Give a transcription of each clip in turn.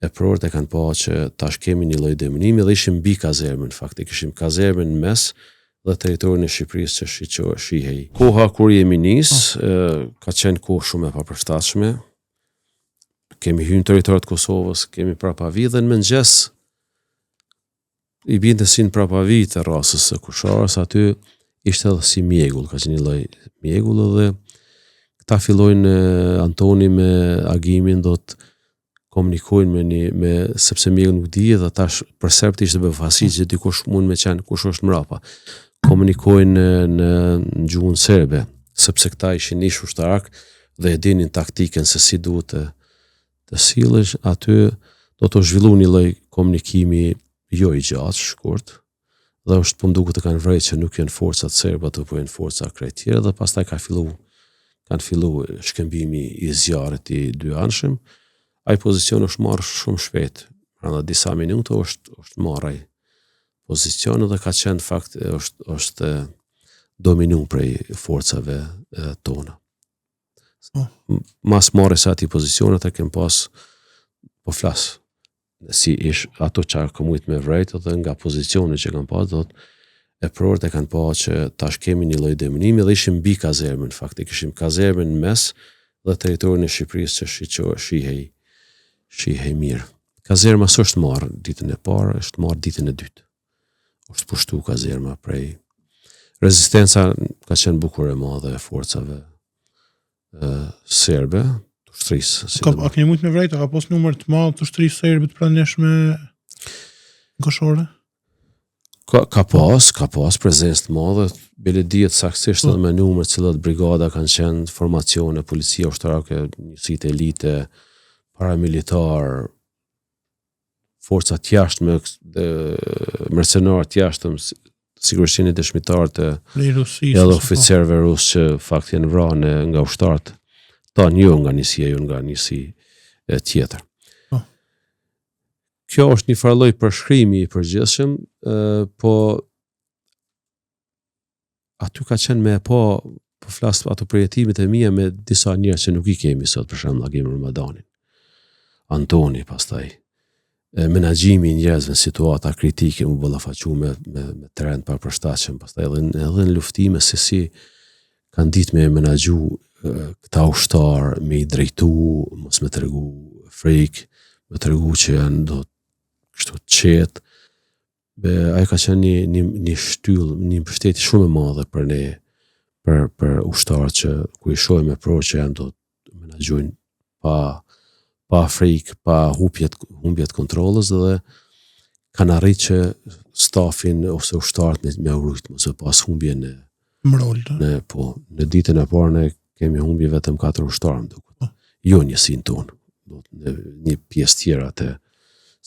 e prorët e kanë pa që tash kemi një lloj demënimi dhe ishim mbi kazermën, faktik ishim kazermën në mes dhe teritorin e Shqipërisë që shihej. Koha kur jemi ka qenë kohë shumë e papërshtatshme. Kemi hyrë në territor të Kosovës, kemi prapavi dhe në mëngjes i binte si në prapavi të rrasës së Kusharës, aty ishte edhe si mjegull, ka qenë një lloj mjegull dhe këta fillojnë Antoni me Agimin do të komunikojnë sepse mjegull nuk dije dhe tash për serbt ishte befasi që dikush mund me qenë kush është mrapa. Komunikojnë në gjuhën serbe, sepse këta ishin ish ushtarak dhe e dinin taktikën se si duhet të sillesh, aty do të zhvillu një lloj komunikimi jo i gjatë, shkurt, dhe është po mduket të kanë vrejtë që nuk janë forcat serba, po janë forca krejt tjera dhe pastaj kanë fillu shkëmbimi i zjarrit i dy anshëm. Ai pozicion është marrë shumë shpejt, pra disa minuta është marrë ai pozicion dhe ka qenë fakt është dominum prej forcave tona. Mas marrës ati pozicionet e kem pas po flas si ish ato që komujt me vrejt dhe nga pozicionet që kam pas e prorët e kanë pa që tash kemi një lloj demënimi dhe ishim mbi kazermën, faktik ishim kazermën në mes dhe teritorin e Shqipërisë që shihej mirë. Kazerma s'është marrë ditën e parë, është marrë ditën e dytë. Është pushtu kazerma prej rezistenca ka qenë bukur e madhe e forcave serbe, të ushtrisë. A keni mujt me vrejt, a ka pos numër të madh të ushtrisë serbe të praneshme në Koshore? Ka pas prezencë të madhe, bile dihet saktësisht edhe me numër cilat brigada kanë qenë formacione, policia ushtarake, njësitë elite, paramilitar, forca tjashtme, mercenar tjashtëm, sigurisht jeni dëshmitar të edhe oficerëve rusë që fakt janë vrarë nga ushtarët tanë, jo nga njësia, jo nga njësi tjetër. Kjo është një farloj përshkrimi i përgjithshëm, po aty ka qenë me po flas ato përjetimet e mia me disa njerëz që nuk i kemi sot, për shembull Agim Ramadanin, Antoni pastaj, menaxhimi i njerëzve në situata kritike u ballafaqu me trend pa përshtatshëm, pastaj edhe në luftime se si kanë ditë me menaxhu këta ushtar, me i drejtu, mos me tregu frikë, me tregu që janë do kështu të qetë. Ai ka qenë një shtyllë, një mbështetje shumë e madhe për ne, për ushtarët që ku i shohim me pro që janë do të menaxhojnë pa frikë, pa humbjet kontrolës dhe kanë arritë që stafin ose ushtarët me urujt, mos pas humbje në ditën e parë ne kemi humbje vetëm 4 ushtarë, jo njësinë tonë, një pjesë tjera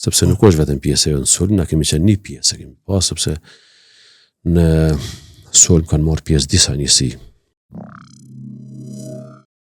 sepse nuk është vetëm pjesë e në sulm, na kemi qenë një pjesë, kemi pas sepse në sulm kanë marrë pjesë disa njësi.